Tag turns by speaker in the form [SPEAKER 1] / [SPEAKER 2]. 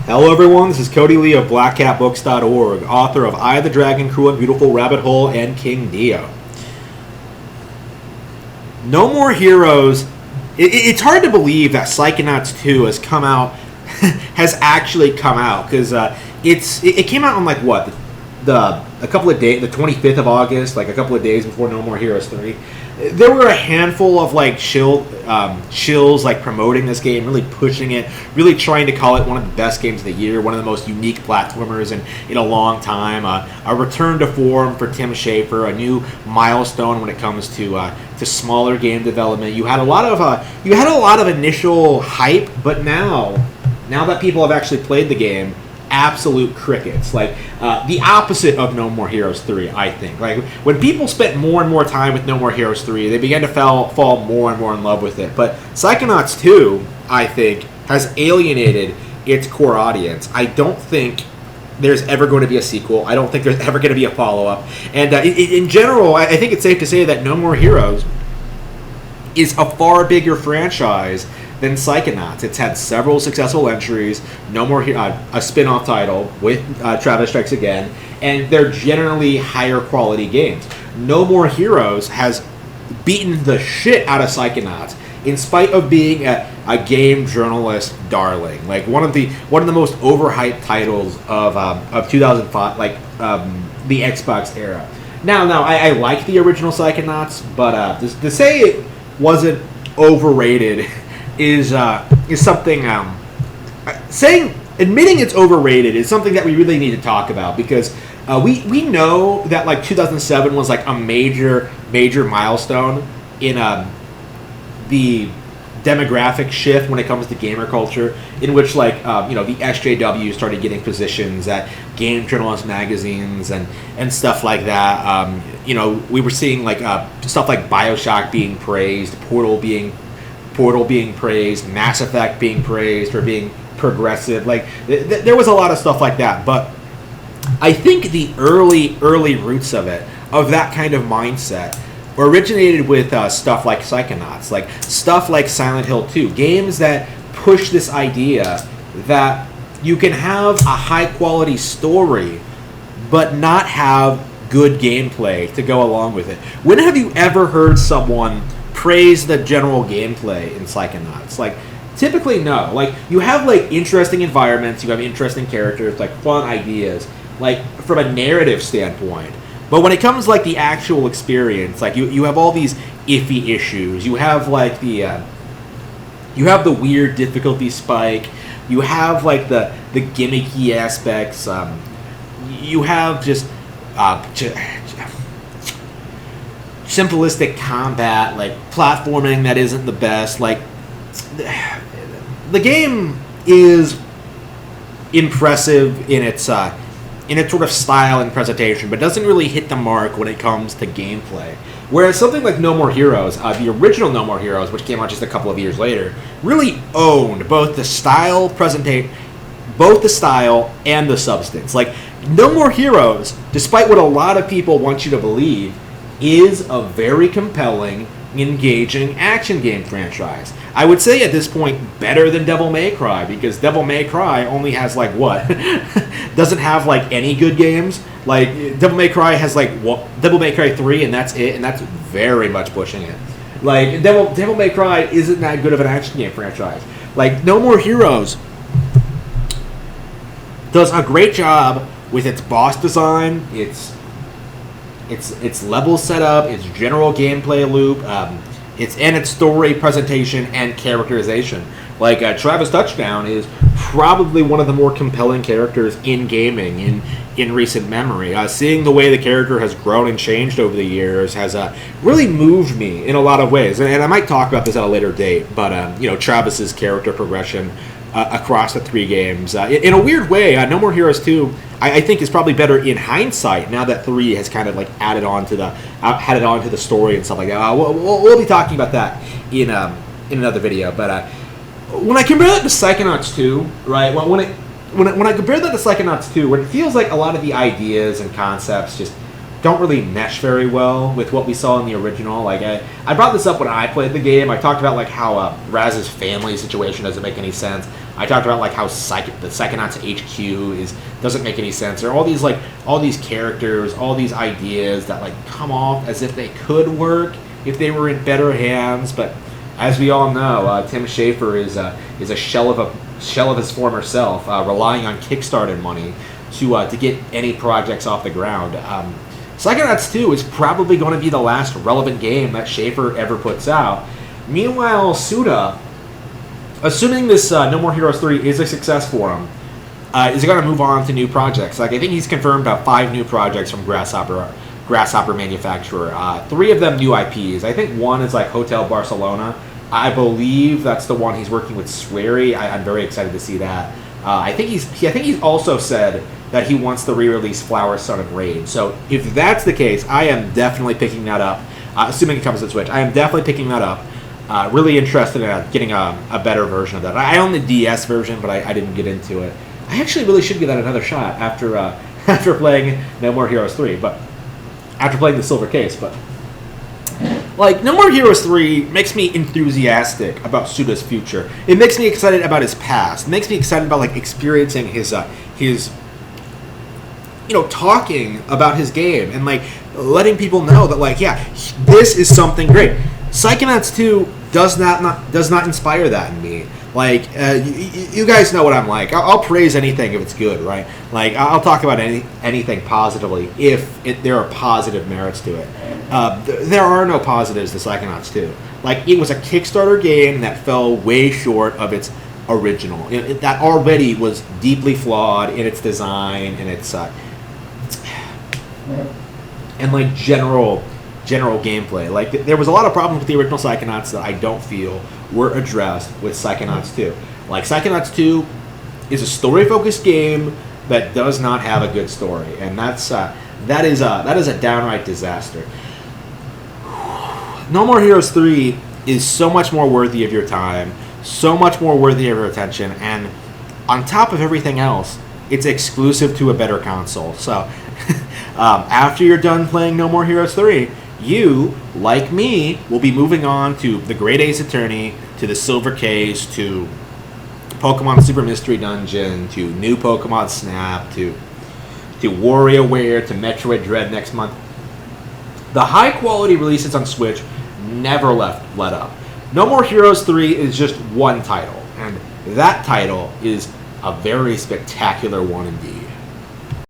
[SPEAKER 1] Hello everyone, this is Cody Lee of BlackCatBooks.org, author of I, the Dragon, Cruel and Beautiful, Rabbit Hole, and King Neo. No More Heroes. It's hard to believe that Psychonauts 2 has come out, has actually come out, because it came out on like what, a couple of days, the 25th of August, like a couple of days before No More Heroes 3. There were a handful of like shills like promoting this game, really pushing it, really trying to call it one of the best games of the year, one of the most unique platformers in a long time. A return to form for Tim Schafer, a new milestone when it comes to smaller game development. You had a lot of initial hype, but now that people have actually played the game, absolute crickets. Like the opposite of No More Heroes 3, I think. Like when people spent more and more time with No More Heroes 3, they began to fall more and more in love with it. But Psychonauts 2, I think, has alienated its core audience. I don't think there's ever going to be a sequel. I don't think there's ever going to be a follow-up. And in general, I think it's safe to say that No More Heroes is a far bigger franchise than Psychonauts. It's had several successful entries, No More a spin-off title with Travis Strikes Again, and they're generally higher quality games. No More Heroes has beaten the shit out of Psychonauts, in spite of being a game journalist darling. Like one of the most overhyped titles of 2005, like the Xbox era. Now I like the original Psychonauts, but to say it wasn't overrated is something admitting it's overrated is something that we really need to talk about, because we know that like 2007 was like a major milestone in the demographic shift when it comes to gamer culture, in which like the SJW started getting positions at game journalist magazines and stuff like that. We were seeing like stuff like BioShock being praised, Portal being praised, Mass Effect being praised for being progressive. Like there was a lot of stuff like that, but I think the early roots of that kind of mindset originated with stuff like Psychonauts, like stuff like Silent Hill 2, games that push this idea that you can have a high quality story but not have good gameplay to go along with it. When have you ever heard someone praise the general gameplay in Psychonauts? Like, typically no. Like, you have like interesting environments, you have interesting characters, like fun ideas, like from a narrative standpoint. But when it comes like the actual experience, like you have all these iffy issues. You have like the weird difficulty spike. You have like the gimmicky aspects. You have just simplistic combat, like platforming that isn't the best. Like the game is impressive in its sort of style and presentation, but doesn't really hit the mark when it comes to gameplay. Whereas something like No More Heroes, the original No More Heroes, which came out just a couple of years later, really owned both the style and the substance. Like No More Heroes, despite what a lot of people want you to believe, is a very compelling, engaging action game franchise. I would say at this point better than Devil May Cry, because Devil May Cry only has like what? Doesn't have like any good games. Like Devil May Cry has like Devil May Cry 3 and that's it, and that's very much pushing it. Like Devil May Cry isn't that good of an action game franchise. Like No More Heroes does a great job with its boss design, its level setup, its general gameplay loop, its story presentation and characterization. Like Travis Touchdown is probably one of the more compelling characters in gaming in recent memory. Seeing the way the character has grown and changed over the years has really moved me in a lot of ways. And I might talk about this at a later date, but Travis's character progression across the three games, in a weird way, No More Heroes 2, I think is probably better in hindsight now that 3 has kind of like added on to the story and stuff like that. We'll be talking about that in another video. But when I compare that to Psychonauts 2, right? When I compare that to Psychonauts 2, where it feels like a lot of the ideas and concepts just don't really mesh very well with what we saw in the original. Like I brought this up when I played the game. I talked about like how Raz's family situation doesn't make any sense. I talked about like how the Psychonauts HQ doesn't make any sense. There are all these characters, all these ideas that like come off as if they could work if they were in better hands. But as we all know, Tim Schafer is a shell of his former self, relying on Kickstarter money to get any projects off the ground. Psychonauts 2 is probably going to be the last relevant game that Schafer ever puts out. Meanwhile, Suda, assuming this No More Heroes 3 is a success for him, is going to move on to new projects. Like, I think he's confirmed about 5 new projects from Grasshopper Manufacturer. 3 of them new IPs. I think one is like Hotel Barcelona. I believe that's the one he's working with Swery. I'm very excited to see that. I think he's also said that he wants to re-release Flower, Sun, and Raid. So if that's the case, I am definitely picking that up. Assuming it comes to Switch, I am definitely picking that up. Really interested in getting a better version of that. I own the DS version, but I didn't get into it. I actually really should give that another shot after after playing No More Heroes 3, but after playing the Silver Case. But like, No More Heroes 3 makes me enthusiastic about Suda's future. It makes me excited about his past. It makes me excited about like experiencing his talking about his game and like letting people know that like, yeah, this is something great. Psychonauts 2 does not inspire that in me. Like, you guys know what I'm like. I'll praise anything if it's good, right? Like, I'll talk about anything positively if there are positive merits to it. There are no positives to Psychonauts 2. Like, it was a Kickstarter game that fell way short of its original. That already was deeply flawed in its design and its and like general gameplay. Like, there was a lot of problems with the original Psychonauts that I don't feel were addressed with Psychonauts 2. Like, Psychonauts 2 is a story-focused game that does not have a good story, and that is a downright disaster. No More Heroes 3 is so much more worthy of your time, so much more worthy of your attention, and on top of everything else, it's exclusive to a better console. So, after you're done playing No More Heroes 3, you, like me, will be moving on to the Great Ace Attorney, to the Silver Case, to Pokemon Super Mystery Dungeon, to new Pokemon Snap, to WarioWare, to Metroid Dread next month. The high-quality releases on Switch never let up. No More Heroes 3 is just one title, and that title is a very spectacular one indeed.